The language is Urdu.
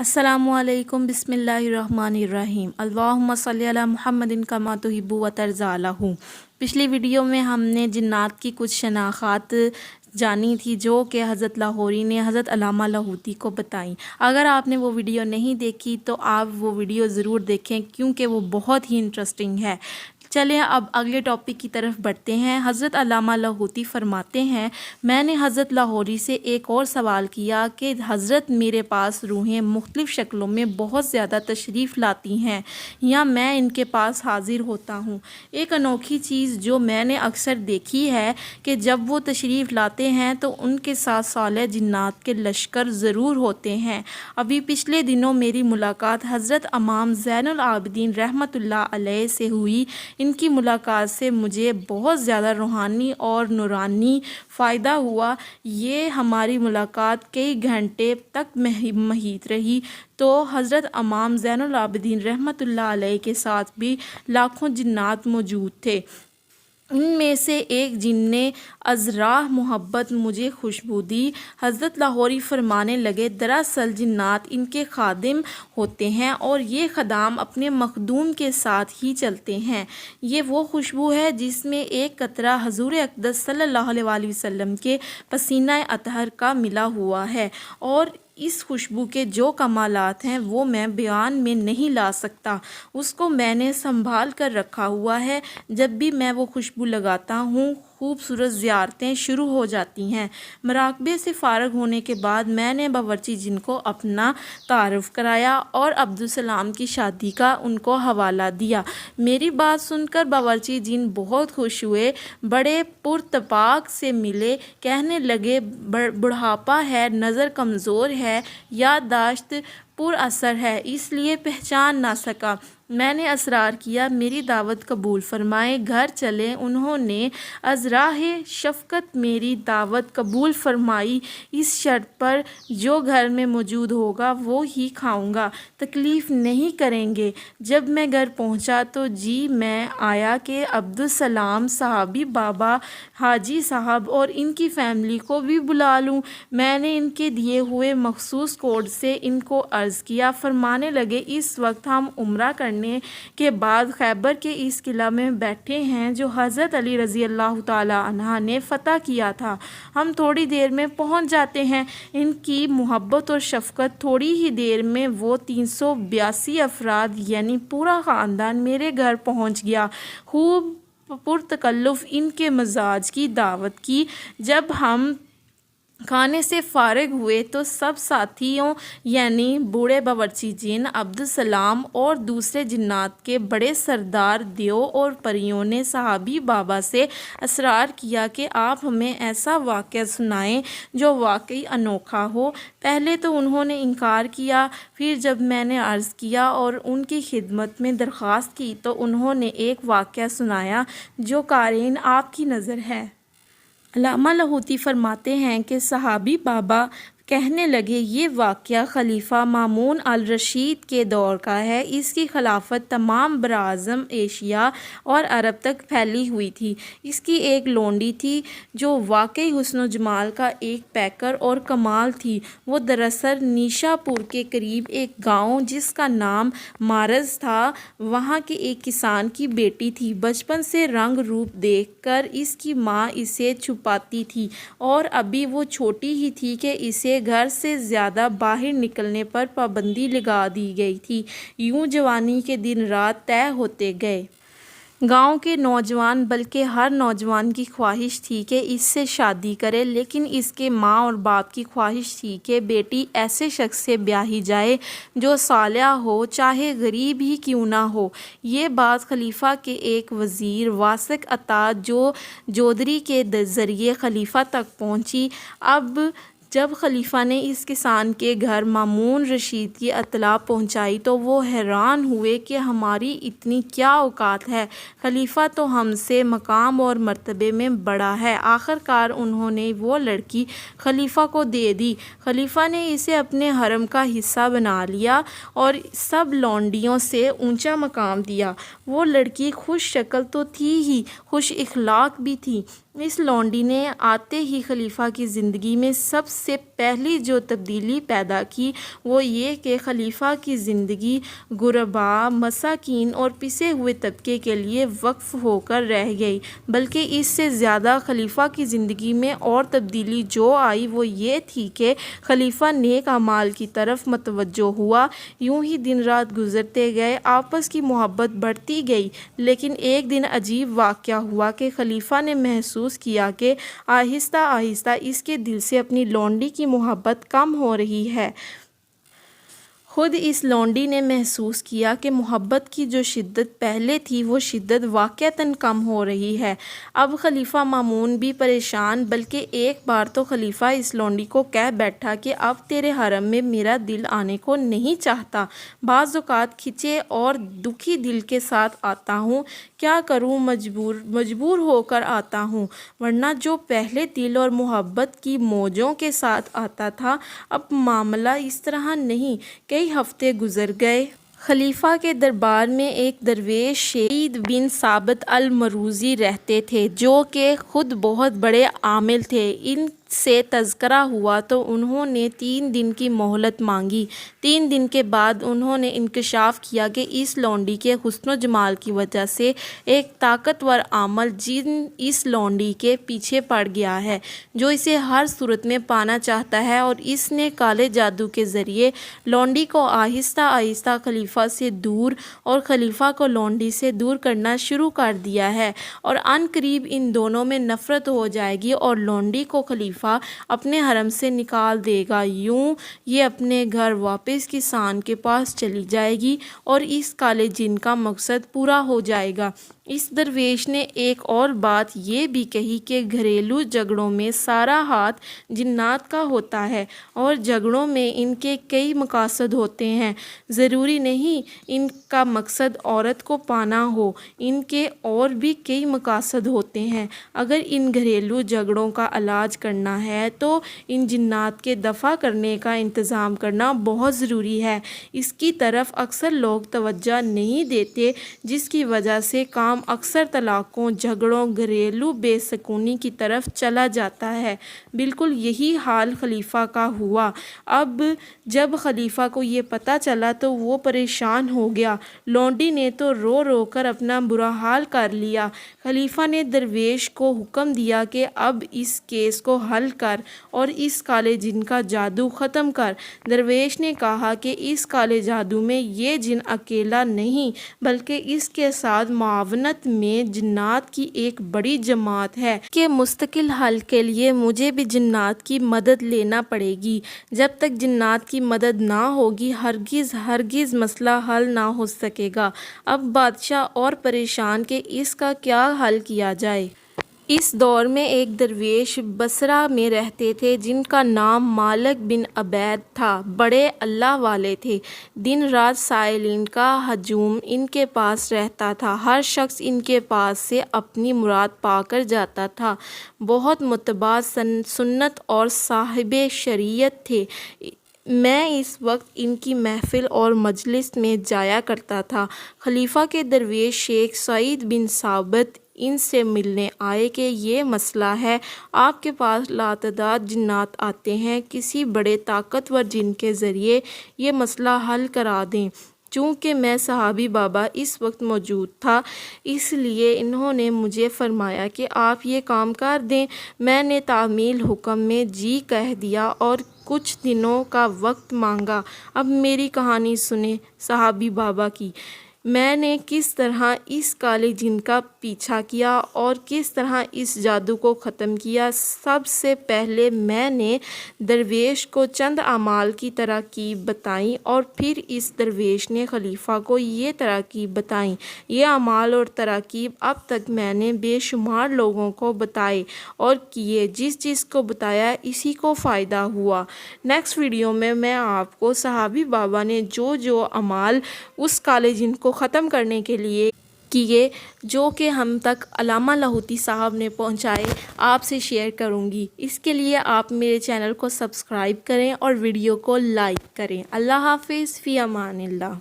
السلام علیکم، بسم اللہ الرحمن الرحیم، اللہم صلی علی محمد کما تحب و ترضیٰ۔ پچھلی ویڈیو میں ہم نے جنات کی کچھ شناخت جانی تھی جو کہ حضرت لاہوری نے حضرت علامہ لاہوتی کو بتائیں۔ اگر آپ نے وہ ویڈیو نہیں دیکھی تو آپ وہ ویڈیو ضرور دیکھیں کیونکہ وہ بہت ہی انٹرسٹنگ ہے۔ چلیں اب اگلے ٹاپک کی طرف بڑھتے ہیں۔ حضرت علامہ لاہوتی فرماتے ہیں، میں نے حضرت لاہوری سے ایک اور سوال کیا کہ حضرت میرے پاس روحیں مختلف شکلوں میں بہت زیادہ تشریف لاتی ہیں یا میں ان کے پاس حاضر ہوتا ہوں۔ ایک انوکھی چیز جو میں نے اکثر دیکھی ہے کہ جب وہ تشریف لاتے ہیں تو ان کے ساتھ صالح جنات کے لشکر ضرور ہوتے ہیں۔ ابھی پچھلے دنوں میری ملاقات حضرت امام زین العابدین رحمۃ اللہ علیہ سے ہوئی۔ ان کی ملاقات سے مجھے بہت زیادہ روحانی اور نورانی فائدہ ہوا۔ یہ ہماری ملاقات کئی گھنٹے تک محیط رہی تو حضرت امام زین العابدین رحمۃ اللہ علیہ کے ساتھ بھی لاکھوں جنات موجود تھے۔ ان میں سے ایک جن نے ازراہ محبت مجھے خوشبو دی۔ حضرت لاہوری فرمانے لگے، دراصل جنات ان کے خادم ہوتے ہیں اور یہ خدام اپنے مخدوم کے ساتھ ہی چلتے ہیں۔ یہ وہ خوشبو ہے جس میں ایک قطرہ حضور اقدس صلی اللہ علیہ وآلہ وسلم کے پسینہ اطہر کا ملا ہوا ہے، اور اس خوشبو کے جو کمالات ہیں وہ میں بیان میں نہیں لا سکتا۔ اس کو میں نے سنبھال کر رکھا ہوا ہے۔ جب بھی میں وہ خوشبو لگاتا ہوں خوبصورت زیارتیں شروع ہو جاتی ہیں۔ مراقبے سے فارغ ہونے کے بعد میں نے باورچی جن کو اپنا تعارف کرایا اور عبدالسلام کی شادی کا ان کو حوالہ دیا۔ میری بات سن کر باورچی جن بہت خوش ہوئے، بڑے پرتپاک سے ملے، کہنے لگے بڑھاپا ہے، نظر کمزور ہے، یادداشت پر اثر ہے، اس لیے پہچان نہ سکا۔ میں نے اصرار کیا میری دعوت قبول فرمائیں، گھر چلیں۔ انہوں نے ازراہ شفقت میری دعوت قبول فرمائی، اس شرط پر جو گھر میں موجود ہوگا وہ ہی کھاؤں گا، تکلیف نہیں کریں گے۔ جب میں گھر پہنچا تو میں آیا کہ عبدالسلام صاحبی بابا حاجی صاحب اور ان کی فیملی کو بھی بلا لوں۔ میں نے ان کے دیے ہوئے مخصوص کوڈ سے ان کو عرض کیا۔ فرمانے لگے، اس وقت ہم عمرہ کرنے کے بعد خیبر کے اس قلعہ میں بیٹھے ہیں جو حضرت علی رضی اللہ تعالی عنہ نے فتح کیا تھا۔ ہم تھوڑی دیر میں پہنچ جاتے ہیں۔ ان کی محبت اور شفقت، تھوڑی ہی دیر میں وہ 382 افراد یعنی پورا خاندان میرے گھر پہنچ گیا۔ خوب پرتکلف ان کے مزاج کی دعوت کی۔ جب ہم کھانے سے فارغ ہوئے تو سب ساتھیوں یعنی بوڑھے باورچی جن، عبدالسلام اور دوسرے جنات کے بڑے سردار دیو اور پریوں نے صحابی بابا سے اصرار کیا کہ آپ ہمیں ایسا واقعہ سنائیں جو واقعی انوکھا ہو۔ پہلے تو انہوں نے انکار کیا، پھر جب میں نے عرض کیا اور ان کی خدمت میں درخواست کی تو انہوں نے ایک واقعہ سنایا جو قارئین آپ کی نظر ہے۔ علامہ لاہوتی فرماتے ہیں کہ صحابی بابا کہنے لگے، یہ واقعہ خلیفہ مامون الرشید کے دور کا ہے۔ اس کی خلافت تمام براعظم ایشیا اور عرب تک پھیلی ہوئی تھی۔ اس کی ایک لونڈی تھی جو واقعی حسن و جمال کا ایک پیکر اور کمال تھی۔ وہ دراصل نیشا پور کے قریب ایک گاؤں جس کا نام مارز تھا، وہاں کے ایک کسان کی بیٹی تھی۔ بچپن سے رنگ روپ دیکھ کر اس کی ماں اسے چھپاتی تھی اور ابھی وہ چھوٹی ہی تھی کہ اسے گھر سے زیادہ باہر نکلنے پر پابندی لگا دی گئی تھی۔ یوں جوانی کے دن رات طے ہوتے گئے۔ گاؤں کے نوجوان بلکہ ہر نوجوان کی خواہش تھی کہ اس سے شادی کرے، لیکن اس کے ماں اور باپ کی خواہش تھی کہ بیٹی ایسے شخص سے بیاہی جائے جو صالح ہو، چاہے غریب ہی کیوں نہ ہو۔ یہ بات خلیفہ کے ایک وزیر واسق عطا جودری کے ذریعے خلیفہ تک پہنچی۔ اب جب خلیفہ نے اس کسان کے گھر مامون رشید کی اطلاع پہنچائی تو وہ حیران ہوئے کہ ہماری اتنی کیا اوقات ہے، خلیفہ تو ہم سے مقام اور مرتبے میں بڑا ہے۔ آخرکار انہوں نے وہ لڑکی خلیفہ کو دے دی۔ خلیفہ نے اسے اپنے حرم کا حصہ بنا لیا اور سب لونڈیوں سے اونچا مقام دیا۔ وہ لڑکی خوش شکل تو تھی ہی، خوش اخلاق بھی تھی۔ اس لونڈی نے آتے ہی خلیفہ کی زندگی میں سب سے پہلی جو تبدیلی پیدا کی وہ یہ کہ خلیفہ کی زندگی غرباء، مساکین اور پسے ہوئے طبقے کے لیے وقف ہو کر رہ گئی، بلکہ اس سے زیادہ خلیفہ کی زندگی میں اور تبدیلی جو آئی وہ یہ تھی کہ خلیفہ نیک اعمال کی طرف متوجہ ہوا۔ یوں ہی دن رات گزرتے گئے، آپس کی محبت بڑھتی گئی، لیکن ایک دن عجیب واقعہ ہوا کہ خلیفہ نے محسوس کیا کہ آہستہ آہستہ اس کے دل سے اپنی لونڈی کی محبت کم ہو رہی ہے۔ خود اس لونڈی نے محسوس کیا کہ محبت کی جو شدت پہلے تھی وہ شدت واقعتاً کم ہو رہی ہے۔ اب خلیفہ مامون بھی پریشان، بلکہ ایک بار تو خلیفہ اس لونڈی کو کہہ بیٹھا کہ اب تیرے حرم میں میرا دل آنے کو نہیں چاہتا، بعض اوقات کھچے اور دکھی دل کے ساتھ آتا ہوں، کیا کروں، مجبور ہو کر آتا ہوں، ورنہ جو پہلے دل اور محبت کی موجوں کے ساتھ آتا تھا اب معاملہ اس طرح نہیں۔ کئی ہفتے گزر گئے۔ خلیفہ کے دربار میں ایک درویش سعید بن ثابت المروزی رہتے تھے جو کہ خود بہت بڑے عامل تھے۔ ان سے تذکرہ ہوا تو انہوں نے 3 دن کی مہلت مانگی۔ 3 دن کے بعد انہوں نے انکشاف کیا کہ اس لونڈی کے حسن و جمال کی وجہ سے ایک طاقتور عامل جن اس لونڈی کے پیچھے پڑ گیا ہے، جو اسے ہر صورت میں پانا چاہتا ہے، اور اس نے کالے جادو کے ذریعے لونڈی کو آہستہ آہستہ خلیفہ سے دور اور خلیفہ کو لونڈی سے دور کرنا شروع کر دیا ہے، اور عن قریب ان دونوں میں نفرت ہو جائے گی اور لونڈی کو خلیفہ اپنے حرم سے نکال دے گا۔ یوں یہ اپنے گھر واپس کسان کے پاس چلی جائے گی اور اس کالے جن کا مقصد پورا ہو جائے گا۔ اس درویش نے ایک اور بات یہ بھی کہی کہ گھریلو جھگڑوں میں سارا ہاتھ جنات کا ہوتا ہے، اور جھگڑوں میں ان کے کئی مقاصد ہوتے ہیں، ضروری نہیں ان کا مقصد عورت کو پانا ہو، ان کے اور بھی کئی مقاصد ہوتے ہیں۔ اگر ان گھریلو جھگڑوں کا علاج کرنا ہے تو ان جنات کے دفع کرنے کا انتظام کرنا بہت ضروری ہے۔ اس کی طرف اکثر لوگ توجہ نہیں دیتے، جس کی وجہ سے کام اکثر طلاقوں، جھگڑوں، گھریلو بے سکونی کی طرف چلا جاتا ہے۔ بالکل یہی حال خلیفہ کا ہوا۔ اب جب خلیفہ کو یہ پتہ چلا تو وہ پریشان ہو گیا۔ لونڈی نے تو رو رو کر اپنا برا حال کر لیا۔ خلیفہ نے درویش کو حکم دیا کہ اب اس کیس کو حل کر اور اس کالے جن کا جادو ختم کر۔ درویش نے کہا کہ اس کالے جادو میں یہ جن اکیلا نہیں، بلکہ اس کے ساتھ معاونت میں جنات کی ایک بڑی جماعت ہے، کہ مستقل حل کے لیے مجھے بھی جنات کی مدد لینا پڑے گی۔ جب تک جنات کی مدد نہ ہوگی ہرگز مسئلہ حل نہ ہو سکے گا۔ اب بادشاہ اور پریشان کہ اس کا کیا حل کیا جائے۔ اس دور میں ایک درویش بصرہ میں رہتے تھے جن کا نام مالک بن عبید تھا، بڑے اللہ والے تھے۔ دن رات سائلین کا ہجوم ان کے پاس رہتا تھا، ہر شخص ان کے پاس سے اپنی مراد پا کر جاتا تھا، بہت متبع سنت اور صاحب شریعت تھے۔ میں اس وقت ان کی محفل اور مجلس میں جایا کرتا تھا۔ خلیفہ کے درویش شیخ سعید بن ثابت ان سے ملنے آئے کہ یہ مسئلہ ہے، آپ کے پاس لاتعداد جنات آتے ہیں، کسی بڑے طاقتور جن کے ذریعے یہ مسئلہ حل کرا دیں۔ چونکہ میں صحابی بابا اس وقت موجود تھا، اس لیے انہوں نے مجھے فرمایا کہ آپ یہ کام کر دیں۔ میں نے تعمیل حکم میں جی کہہ دیا اور کچھ دنوں کا وقت مانگا۔ اب میری کہانی سنیں صحابی بابا کی۔ میں نے کس طرح اس کالے جن کا پیچھا کیا اور کس طرح اس جادو کو ختم کیا۔ سب سے پہلے میں نے درویش کو چند اعمال کی تراکیب بتائیں اور پھر اس درویش نے خلیفہ کو یہ تراکیب بتائیں۔ یہ اعمال اور تراکیب اب تک میں نے بے شمار لوگوں کو بتائے اور کیے، جس کو بتایا اسی کو فائدہ ہوا۔ نیکسٹ ویڈیو میں آپ کو صحابی بابا نے جو اعمال اس کالے جن کو ختم کرنے کے لیے کیے، جو کہ ہم تک علامہ لاہوتی صاحب نے پہنچائے، آپ سے شیئر کروں گی۔ اس کے لیے آپ میرے چینل کو سبسکرائب کریں اور ویڈیو کو لائک کریں۔ اللہ حافظ، فی امان اللہ۔